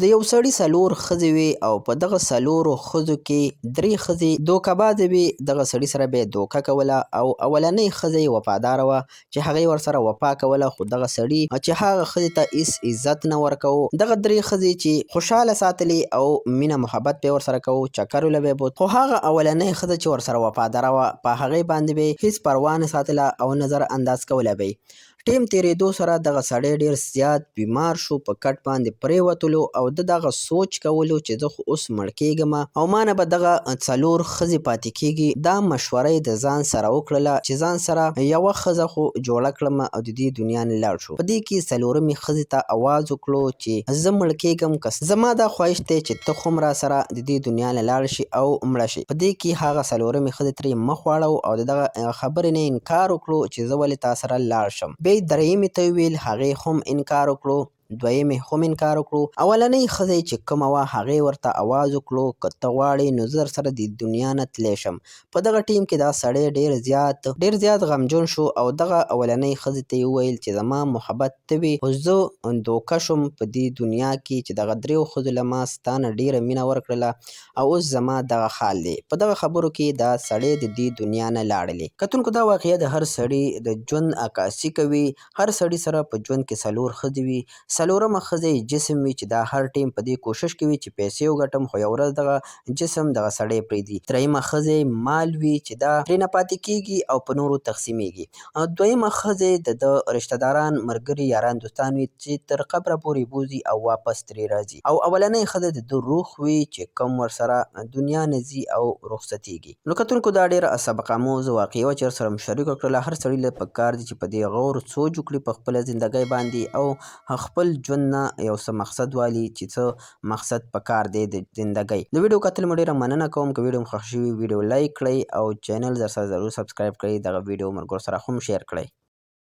د یو سړي څلور ښځې وې او په دغه څلورو ښځو کې درې ښځې دوکه‌بازې وې. دغه سړي سره به یې دوکه کوله او اولنۍ ښځه یې وفاداره وه چې هغې ورسره وفا کوله، خو دغه سړي چې هغه ښځې ته هېڅ عزت نه ورکوو. دغه درې ښځې چې خوشحاله ساتلې او مینه محبت به یې ورسره کوو، چکرو له به یې بوت، خو هغه اولنۍ ښځه چې ورسره وفاداره وه په هغې باندې به یې هېڅ پروا نه ساتله او نظر انداز کوله به یې. ټیم تېرېدو سره دغه سړی ډېر زیات بیمار شو، په کټ باندې پرېوتلو او ده دغه سوچ کولو چې زه خو اوس مړ کېږم او ما نه به دغه څلور ښځې پاتې کېږي. دا مشوره یې د ځان سره وکړله چې ځان سره یوه ښځه خو جوړه کړم او د دې دنیا نه لاړ شو. په دې کې څلورمې ښځې ته اواز وکړو چې زه مړ کېږم، که زما دا خواهش دی چې ته خو هم راسره د دې دنیا نه لاړ شي او مړه شي. په دې کې هغه څلورمې ښځې ترې مخ واړو او د دغه خبرې نه انکار وکړو چې زه ولې تا سره لاړ شم. بیا یې درېیمې ته وویل، هغې هم انکار وکړو. دویمې هم انکار وکړو. اولنۍ ښځه چې کومه وه هغې ورته اواز وکړو که ته غواړې نو زه درسره د دنیا نه تلی شم. په دغه ټیم کې دا سړی ډېر زیات غمجن شو او دغه اولنۍ ښځې ته یې وویل چې زما محبت ته وې، خو زه دوکه شوم په دې دنیا کې چې دغه دریو ښځو له ما ستا نه ډېره مینه ورکړله او اوس زما دغه حال دی. په دغه خبرو کې دا سړی د دې دنیا نه لاړلې. کتونکو دا واقعه د هر سړي د ژوند عکاسي کوي. هر سړي سره په ژوند کې څلور ښځې وي. څلورمه ښځه یې جسم وي چې دا هر ټیم په دې کوشش کوي چې پیسې وګټم، خو یو ورځ دغه جسم دغه سړی پرېږدي. درېیمه ښځه یې مال وي چې دا ترېنه پاتې کېږي او په نورو تقسیمېږي. دویمه ښځه یې د رشته داران، ملګري، یاران، دوستان وي چې تر قبره پورې بوځي او واپس ترې راځي. او اولنۍ ښځه د ده روح وي چې کوم ورسره دنیا نه ځي او رخصتېږي. نو کتونکو دا ډېره سبق آموزه واقعه وه چې ورسره مو شریکه کړله. هر سړي له پکار دي چې په دې غور سوچ وکړي په خپله زندګۍ باندې او خپل ژوند نه یو څه مقصد والي چې څه مقصد پکار دی د زندګۍ. د ویډیو کتل مو ډېره مننه کوم. که ویډیو مو خوښ شوي ویډیو لایک کړئ او چینل درسره ضرور سبسکرایب کړئ. دغه ویډیو ملګرو سره هم شیر کړئ.